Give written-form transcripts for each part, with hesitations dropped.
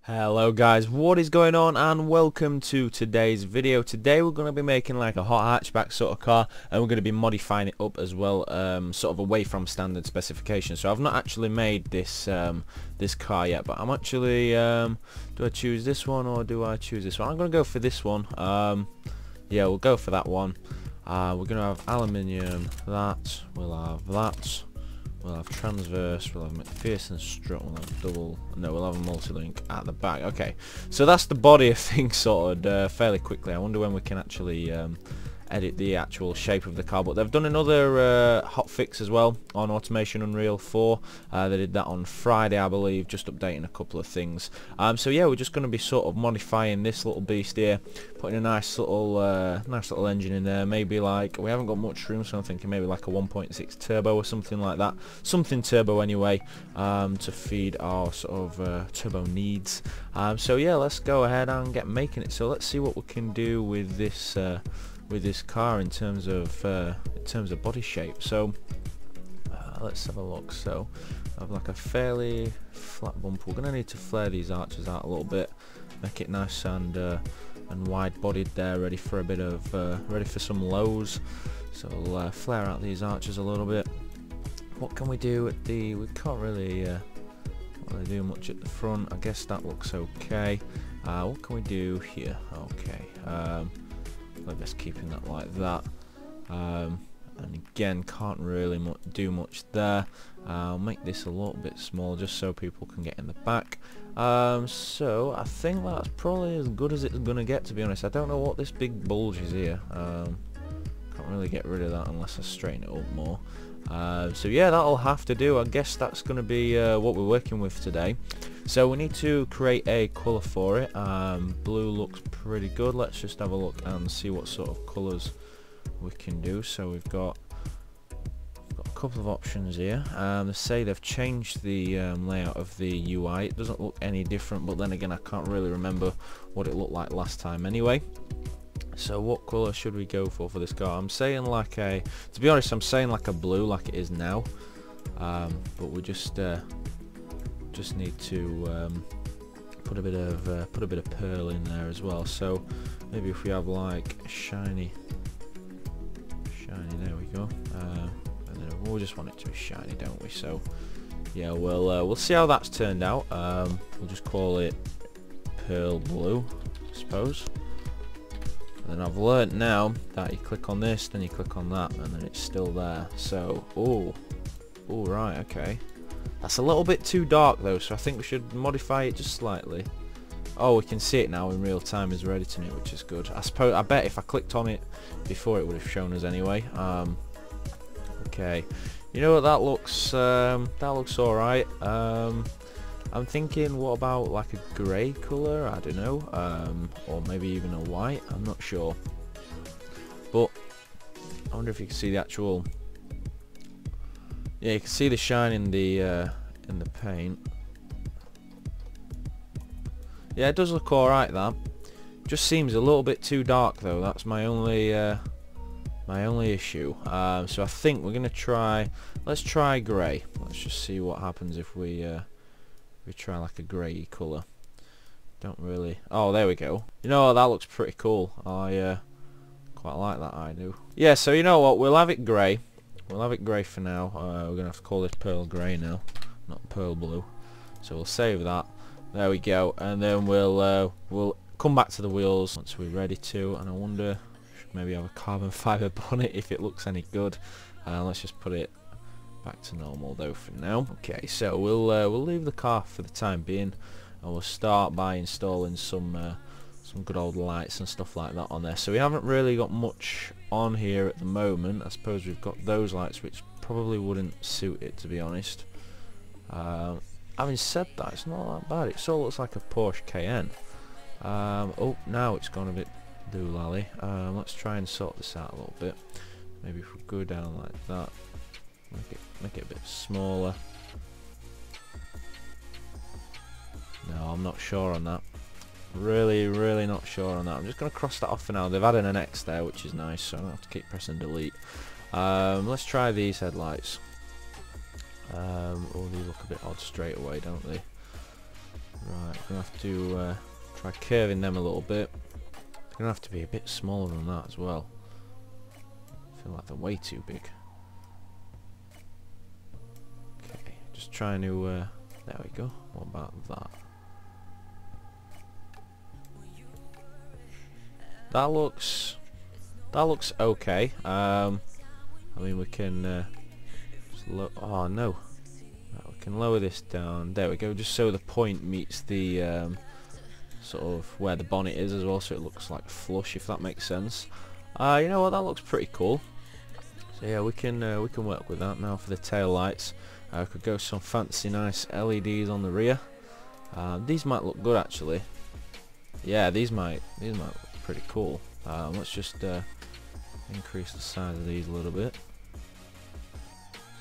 Hello guys, what is going on, and welcome to today's video. Today we're going to be making like a hot hatchback sort of car, and we're going to be modifying it up as well, sort of away from standard specifications. So I've not actually made this this car yet, but I'm actually do I choose this one or do I choose this one? I'm going to go for this one. Yeah, we'll go for that one. We're going to have aluminium, that, we'll have that. We'll have transverse, we'll have McPherson strut, we'll have we'll have a multi-link at the back. Okay, so that's the body of things sorted fairly quickly. I wonder when we can actually edit the actual shape of the car. But they've done another hot fix as well on Automation Unreal 4. They did that on Friday, I believe, just updating a couple of things. So yeah, we're just going to be sort of modifying this little beast here, putting a nice little engine in there. Maybe like, we haven't got much room, so I'm thinking maybe like a 1.6 turbo or something like that. Something turbo anyway, to feed our sort of turbo needs. So yeah, let's go ahead and get making it. So let's see what we can do with this car in terms of body shape. So let's have a look. So I have like a fairly flat bumper. We're gonna need to flare these arches out a little bit, make it nice and wide-bodied there, ready for a bit of ready for some lows. So we'll flare out these arches a little bit. What can we do at the? We can't really do much at the front. I guess that looks okay. What can we do here? Okay. I'm just keeping that like that, and again can't really do much there. I'll make this a little bit small just so people can get in the back. So I think that's probably as good as it's gonna get, to be honest. I don't know what this big bulge is here. Can't really get rid of that unless I straighten it up more. So yeah, that'll have to do. I guess that's going to be what we're working with today. So we need to create a colour for it. Blue looks pretty good. Let's just have a look and see what sort of colours we can do. So we've got a couple of options here. They say they've changed the layout of the UI. It doesn't look any different, but then again I can't really remember what it looked like last time anyway. So what colour should we go for this car? I'm saying like to be honest, I'm saying like a blue, like it is now. But we just need to put a bit of pearl in there as well. So maybe if we have like shiny, there we go. And then we'll just want it to be shiny, don't we? So yeah, we'll see how that's turned out. We'll just call it pearl blue, I suppose. And then I've learnt now that you click on this, then you click on that, and then it's still there. So, oh right, okay. That's a little bit too dark though, so I think we should modify it just slightly. Oh, we can see it now in real time as we're editing it, which is good. I bet if I clicked on it before, it would have shown us anyway. Okay, you know what, that looks alright. I'm thinking, what about like a grey colour? I don't know, or maybe even a white. I'm not sure, but I wonder if you can see the actual. Yeah, you can see the shine in the paint. Yeah, it does look alright. That just seems a little bit too dark though. That's my only issue. So I think we're gonna try. Let's try grey. Let's just see what happens if we try like a grey colour. Don't really. Oh, there we go. You know what, that looks pretty cool. I quite like that, I do. Yeah, so you know what, we'll have it grey. We'll have it grey for now. We're gonna have to call this pearl grey now, not pearl blue. So we'll save that. There we go. And then we'll come back to the wheels once we're ready to. And I wonder, should maybe have a carbon fibre bonnet if it looks any good. Let's just put it back to normal though for now. Okay, so we'll leave the car for the time being, and we'll start by installing some good old lights and stuff like that on there. So we haven't really got much on here at the moment. I suppose we've got those lights, which probably wouldn't suit it, to be honest. Having said that, it's not that bad. It sort of looks like a Porsche Cayenne. Oh, now it's gone a bit doolally. Let's try and sort this out a little bit. Maybe if we go down like that. Make it a bit smaller. No, I'm not sure on that. Really not sure on that. I'm just going to cross that off for now. They've added an X there, which is nice, so I don't have to keep pressing delete. Let's try these headlights. Oh, these look a bit odd straight away, don't they? Right, we're going to have to try curving them a little bit. They're going to have to be a bit smaller than that as well. I feel like they're way too big. Okay, just trying to... there we go. What about that? That looks okay. I mean, we can just oh no, right, we can lower this down. There we go. Just so the point meets the sort of where the bonnet is as well, so it looks like flush, if that makes sense. You know what? That looks pretty cool. So yeah, we can work with that. Now for the tail lights, could go some fancy, nice LEDs on the rear. These might look good actually. Yeah, these might look pretty cool. Let's just increase the size of these a little bit.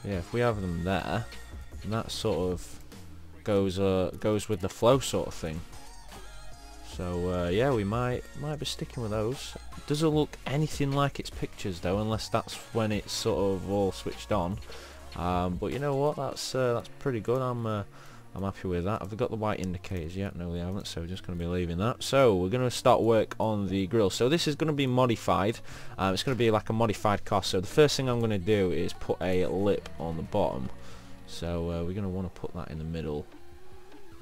So yeah, if we have them there, then that sort of goes with the flow sort of thing. So yeah, we might be sticking with those. Doesn't look anything like its pictures though, unless that's when it's sort of all switched on. But you know what? That's pretty good. I'm happy with that. Have they got the white indicators yet? No, they haven't, so we're just going to be leaving that. So we're going to start work on the grille. So this is going to be modified. It's going to be like a modified car. So the first thing I'm going to do is put a lip on the bottom. So we're going to want to put that in the middle.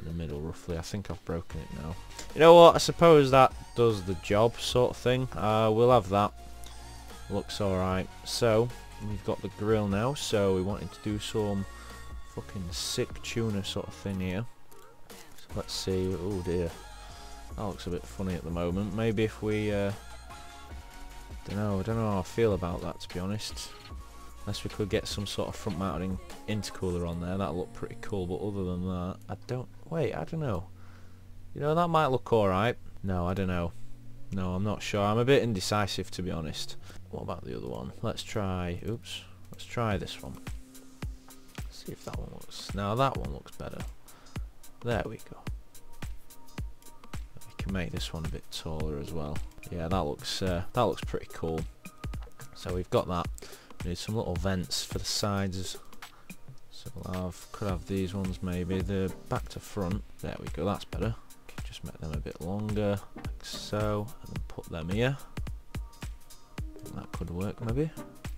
Roughly. I think I've broken it now. You know what? I suppose that does the job, sort of thing. We'll have that. Looks alright. So we've got the grille now. So we wanted to do some fucking sick tuner sort of thing here. So let's see. Oh dear, that looks a bit funny at the moment. Maybe if we I don't know how I feel about that, to be honest. Unless we could get some sort of front mounted intercooler on there, that'll look pretty cool. But other than that, I don't know. You know, that might look alright. No, I don't know. No, I'm not sure. I'm a bit indecisive, to be honest. What about the other one? Let's try this one. See if that one looks... Now that one looks better. There we go. We can make this one a bit taller as well. Yeah, that looks pretty cool. So we've got that. We need some little vents for the sides. So could have these ones maybe. The back to front. There we go. That's better. Okay, just make them a bit longer, like so, and then put them here. That could work maybe.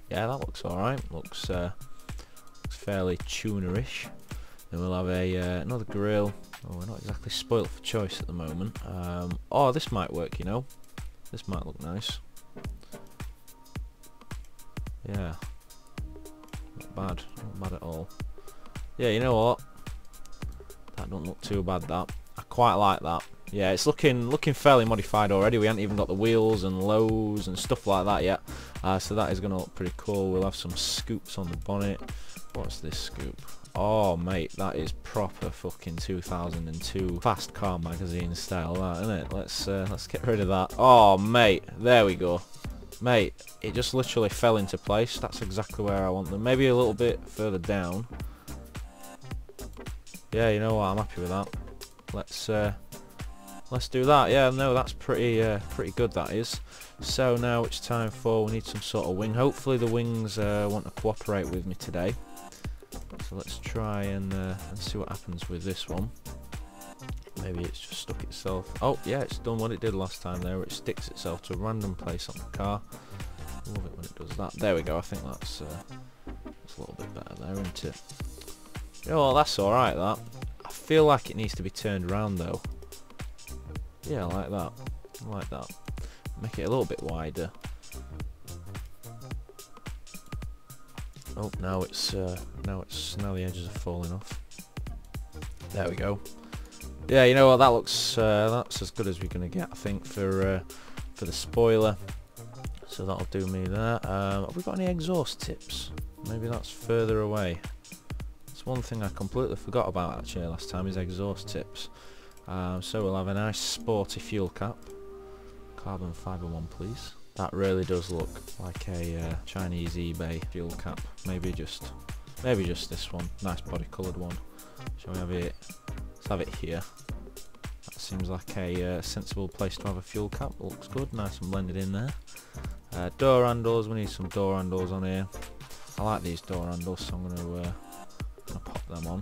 Yeah, that looks alright. Looks fairly tunerish. Then we'll have another grille. Oh, we're not exactly spoilt for choice at the moment. Oh, this might work, you know. This might look nice. Yeah, not bad at all. Yeah, you know what? That don't look too bad. That I quite like that. Yeah, it's looking fairly modified already. We haven't even got the wheels and lows and stuff like that yet. So that is going to look pretty cool. We'll have some scoops on the bonnet. What's this scoop? Oh mate, that is proper fucking 2002 Fast Car magazine style, that, isn't it? Let's get rid of that. Oh mate, there we go. Mate, it just literally fell into place. That's exactly where I want them. Maybe a little bit further down. Yeah, you know what? I'm happy with that. Let's do that. Yeah, no, that's pretty good. That is. So now it's time for, we need some sort of wing. Hopefully the wings want to cooperate with me today. So let's try and see what happens with this one. Maybe it's just stuck itself. Oh yeah, it's done what it did last time there, where it sticks itself to a random place on the car. Love it when it does that. There we go. I think that's a little bit better there, isn't it? You know what, that's alright, that. I feel like it needs to be turned around though. Yeah, like that. Like that. Make it a little bit wider. Oh, now the edges are falling off. There we go. Yeah, you know what? That looks that's as good as we're gonna get, I think, for the spoiler. So that'll do me there. Have we got any exhaust tips? Maybe that's further away. That's one thing I completely forgot about actually last time, is exhaust tips. So we'll have a nice sporty fuel cap. Carbon fibre one, please. That really does look like a Chinese eBay fuel cap. Maybe just this one. Nice body coloured one. Shall we have it? Let's have it here. That seems like a sensible place to have a fuel cap. Looks good. Nice and blended in there. Door handles. We need some door handles on here. I like these door handles, so I'm gonna pop them on.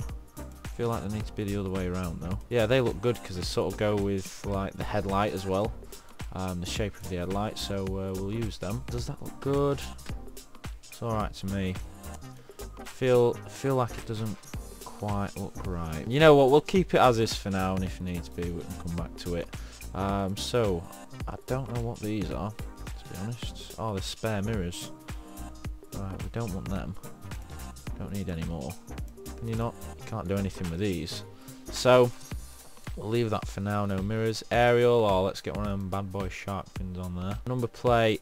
feel like they need to be the other way around though. Yeah, they look good because they sort of go with like the headlight as well, the shape of the headlight. So we'll use them. Does that look good? It's all right to me. Feel like it doesn't quite look right. You know what? We'll keep it as is for now, and if needs be, we can come back to it. So I don't know what these are, to be honest. Oh, they're spare mirrors. Right, we don't want them. Don't need any more. Can you not? You can't do anything with these. So we'll leave that for now. No mirrors. Aerial. Oh, let's get one of them bad boy shark fins on there. Number plate.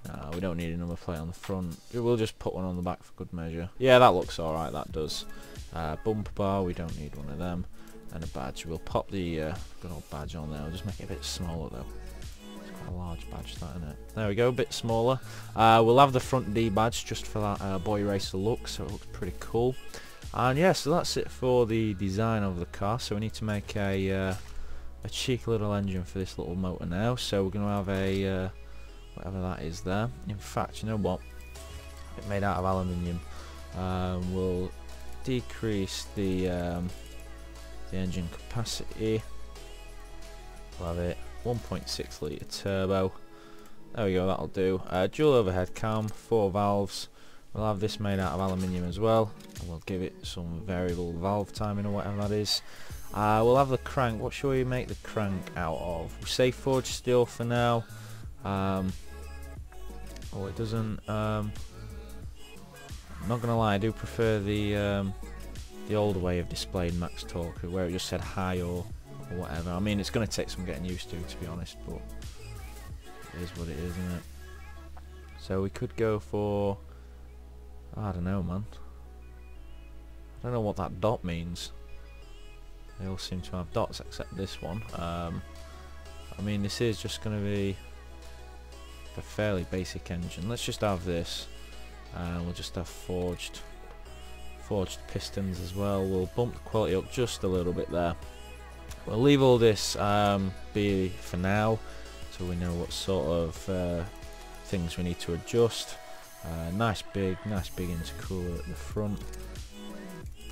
No, we don't need a number plate on the front. We'll just put one on the back for good measure. Yeah, that looks alright, that does. Bumper bar, we don't need one of them. And a badge. We'll pop the good old badge on there. We'll just make it a bit smaller though. It's quite a large badge, that, isn't it? There we go, a bit smaller. We'll have the front D badge just for that boy racer look, so it looks pretty cool. And yeah, so that's it for the design of the car. So we need to make a cheeky little engine for this little motor now. So we're going to have a whatever that is there. In fact, you know what? It made out of aluminium. We'll decrease the engine capacity. We'll have it 1.6 litre turbo. There we go, that'll do. Dual overhead cam, 4 valves. We'll have this made out of aluminium as well. And we'll give it some variable valve timing or whatever that is. We'll have the crank. What should we make the crank out of? We say forged steel for now. Oh, it doesn't. I'm not gonna lie, I do prefer the older way of displaying max torque, where it just said high or whatever. I mean, it's gonna take some getting used to be honest, but it is what it is, isn't it? So we could go for, I don't know, man. I don't know what that dot means. They all seem to have dots except this one. I mean, this is just gonna be a fairly basic engine. Let's just have this. We'll just have forged pistons as well. We'll bump the quality up just a little bit there. We'll leave all this be for now, so we know what sort of things we need to adjust. Nice big intercooler at the front.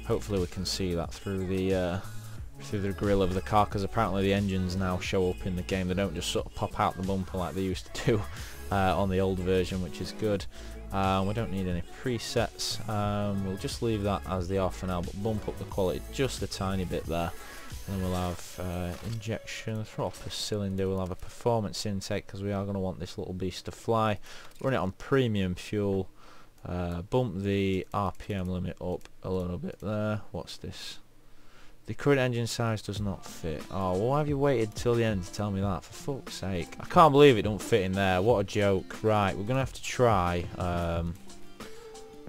Hopefully we can see that through the grill of the car, because apparently the engines now show up in the game. They don't just sort of pop out the bumper like they used to do on the old version, which is good. We don't need any presets. We'll just leave that as they are for now, but bump up the quality just a tiny bit there. And then we'll have injection, throttle per cylinder. We'll have a performance intake because we are going to want this little beast to fly. Run it on premium fuel. Bump the RPM limit up a little bit there. What's this? The current engine size does not fit. Oh, well, why have you waited till the end to tell me that? For fuck's sake. I can't believe it don't fit in there. What a joke. Right, we're going to have to try.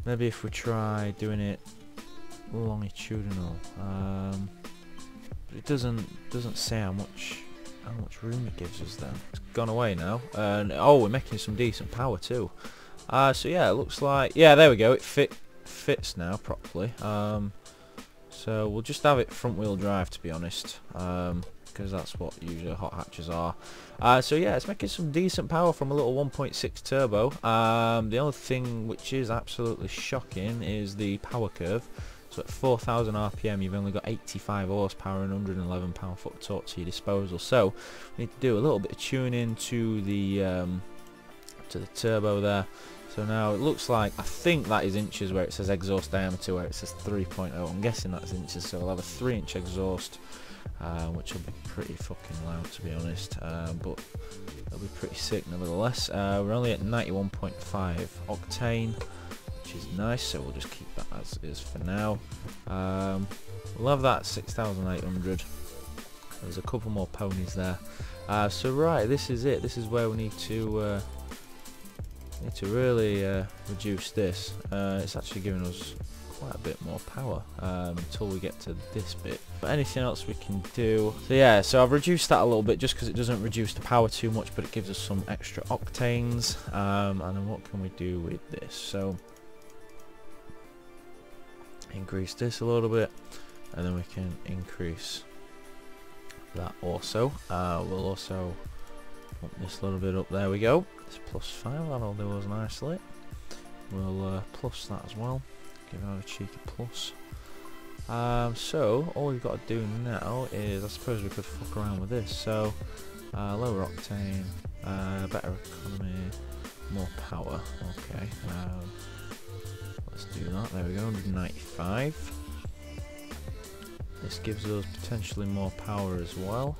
Maybe if we try doing it longitudinal. But it doesn't say how much room it gives us then. It's gone away now. Oh, we're making some decent power too. So yeah, it looks like, yeah, there we go. It fits now properly. So we'll just have it front wheel drive, to be honest, because that's what usually hot hatches are. So yeah, it's making some decent power from a little 1.6 turbo. The only thing which is absolutely shocking is the power curve. So at 4,000 RPM you've only got 85 horsepower and 111 pound-foot torque to your disposal. So we need to do a little bit of tuning to the turbo there. So now it looks like, I think that is inches where it says exhaust diameter, where it says 3.0. I'm guessing that's inches, so we'll have a 3-inch exhaust, which will be pretty fucking loud, to be honest, but it'll be pretty sick nevertheless. We're only at 91.5 octane, which is nice, so we'll just keep that as is for now. We'll have that 6,800. There's a couple more ponies there. So right, this is it. This is where we need to really reduce this. It's actually giving us quite a bit more power until we get to this bit. But anything else we can do? So yeah, so I've reduced that a little bit just because it doesn't reduce the power too much, but it gives us some extra octanes. And then what can we do with this? So increase this a little bit, and then we can increase that also. We'll also pump this a little bit up. There we go. It's +5, that'll do us nicely. We'll plus that as well, give it a cheeky plus. So all we've got to do now is, I suppose we could fuck around with this. So lower octane, better economy, more power. Okay, let's do that. There we go, 195. This gives us potentially more power as well,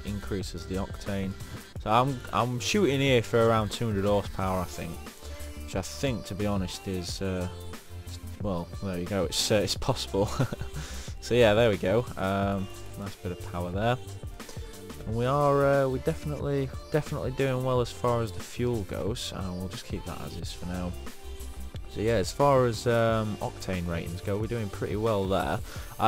increases the octane. So I'm shooting here for around 200 horsepower, I think, which I think, to be honest, is well, there you go. It's possible. So yeah, there we go. Nice bit of power there, and we're definitely doing well as far as the fuel goes. We'll just keep that as is for now. So yeah, as far as octane ratings go, we're doing pretty well there.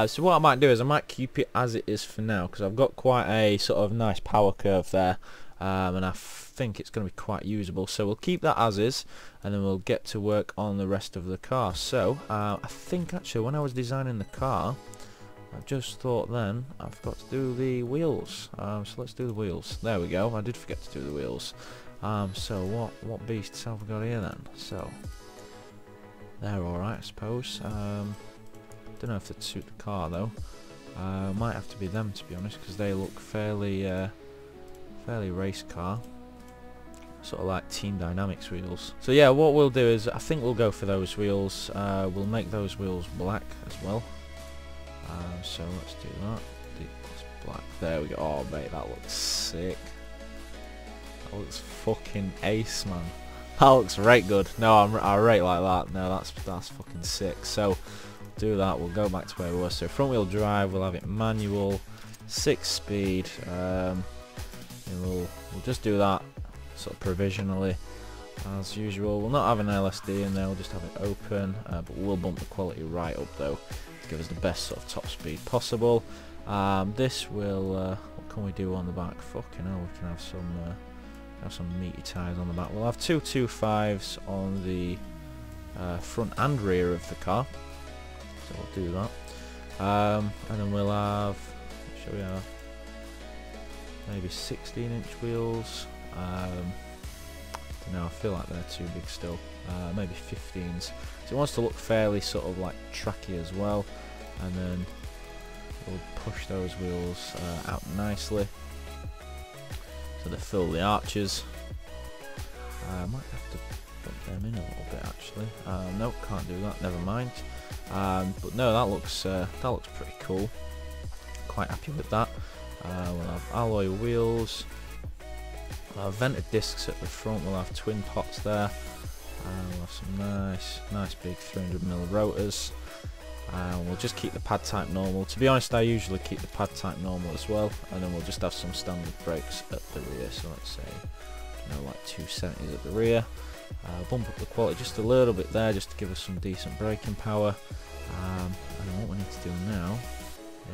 So what I might do is I might keep it as it is for now, because I've got quite a sort of nice power curve there, and I think it's going to be quite usable. So we'll keep that as is, and then we'll get to work on the rest of the car. So I think actually when I was designing the car, I just thought then I've got to do the wheels. So let's do the wheels. There we go. I did forget to do the wheels. So what beasts have we got here then? So they're alright, I suppose. Don't know if they'd suit the car though. Might have to be them, to be honest, because they look fairly race car, sort of like Team Dynamics wheels. So yeah, what we'll do is I think we'll go for those wheels. We'll make those wheels black as well. So let's do that. It's black. There we go. Oh mate, that looks sick. That looks fucking ace, man. That looks right good. No, I rate like that. No, that's fucking sick. So do that. We'll go back to where we were. So front wheel drive, we'll have it manual, 6 speed. And we'll just do that sort of provisionally as usual. We'll not have an LSD in there. We'll just have it open, but we'll bump the quality right up though to give us the best sort of top speed possible. This will. What can we do on the back? Fucking hell, we can have some meaty tyres on the back. We'll have 2 2.5s on the front and rear of the car, so we'll do that. And then we'll have, should we have maybe 16-inch wheels? No, I feel like they're too big still. Maybe 15s. So it wants to look fairly sort of like tracky as well, and then we'll push those wheels out nicely. So they fill the arches. I might have to put them in a little bit actually. Nope, can't do that. Never mind. But no, that looks pretty cool. Quite happy with that. We'll have alloy wheels. We'll have vented discs at the front. We'll have twin pots there. We'll have some nice big 300mm rotors. We'll just keep the pad type normal. To be honest, I usually keep the pad type normal as well, and then we'll just have some standard brakes at the rear. So let's say, like 270s at the rear. Bump up the quality just a little bit there, just to give us some decent braking power. And what we need to do now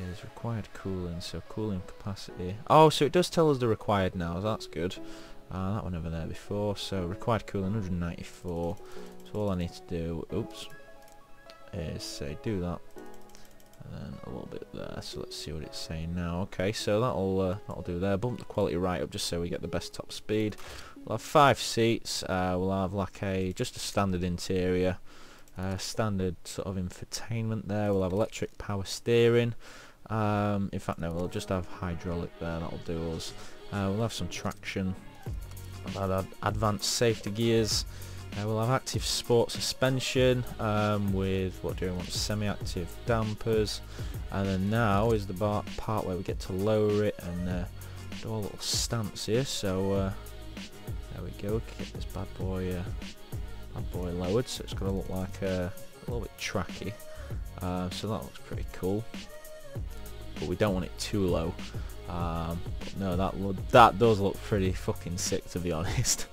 is required cooling. So cooling capacity. Oh, so it does tell us the required now. So that's good. That was never there before. So required cooling 194. So all I need to do, is say do that, and then a little bit there. So let's see what it's saying now. Okay, so that'll do there. Bump the quality right up just so we get the best top speed. We'll have 5 seats. We'll have like just a standard interior, standard sort of infotainment there. We'll have electric power steering. In fact, no, we'll just have hydraulic there. That'll do us. We'll have some traction. We'll have advanced safety gears. We'll have active sport suspension with, what do we want, semi-active dampers. And then now is the part where we get to lower it and do a little stance here. So there we go. Get this bad boy lowered, so it's going to look like a little bit tracky. So that looks pretty cool, but we don't want it too low. No, that does look pretty fucking sick, to be honest.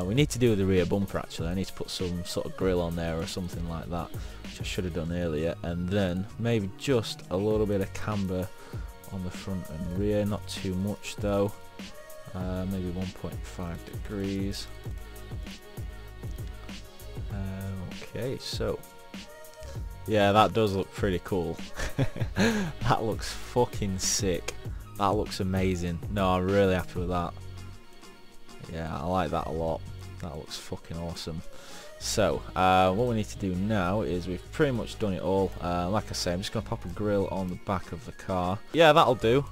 We need to do the rear bumper actually. I need to put some sort of grill on there or something like that, which I should have done earlier, and then maybe just a little bit of camber on the front and rear, not too much though. Maybe 1.5 degrees. Okay, so yeah, that does look pretty cool. That looks fucking sick. That looks amazing. No, I'm really happy with that. Yeah, I like that a lot. That looks fucking awesome. So what we need to do now is we've pretty much done it all. Like I say, I'm just going to pop a grill on the back of the car. Yeah, that'll do.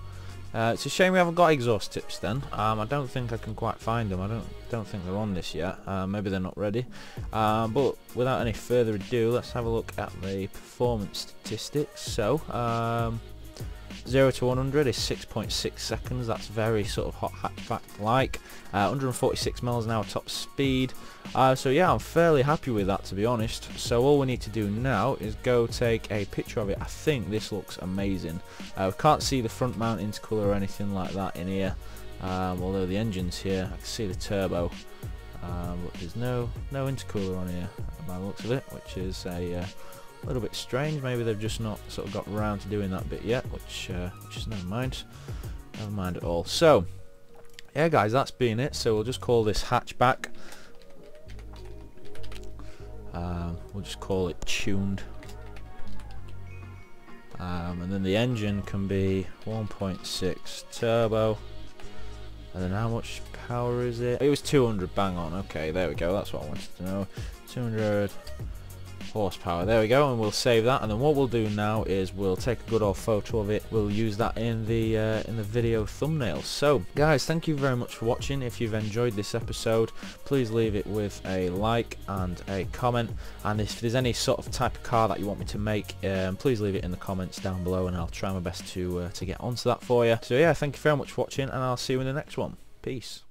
It's a shame we haven't got exhaust tips then. I don't think I can quite find them. I don't think they're on this yet. Maybe they're not ready. But without any further ado, let's have a look at the performance statistics. So 0 to 100 is 6.6 seconds. That's very sort of hot hatchback like. 146 miles an hour top speed. So yeah, I'm fairly happy with that, to be honest. So all we need to do now is go take a picture of it. I think this looks amazing. We can't see the front mount intercooler or anything like that in here, although the engine's here. I can see the turbo, but there's no intercooler on here by the looks of it, which is a little bit strange. Maybe they've just not sort of got around to doing that bit yet, which is never mind at all. So yeah guys, that's been it. So we'll just call this hatchback. We'll just call it tuned, and then the engine can be 1.6 turbo, and then how much power is it? It was 200, bang on. Okay, there we go, that's what I wanted to know. 200 horsepower, there we go, and we'll save that. And then what we'll do now is we'll take a good old photo of it. We'll use that in the video thumbnail. So guys, thank you very much for watching. If you've enjoyed this episode, please leave it with a like and a comment, and if there's any sort of type of car that you want me to make, please leave it in the comments down below, and I'll try my best to get onto that for you. So yeah, thank you very much for watching, and I'll see you in the next one. Peace.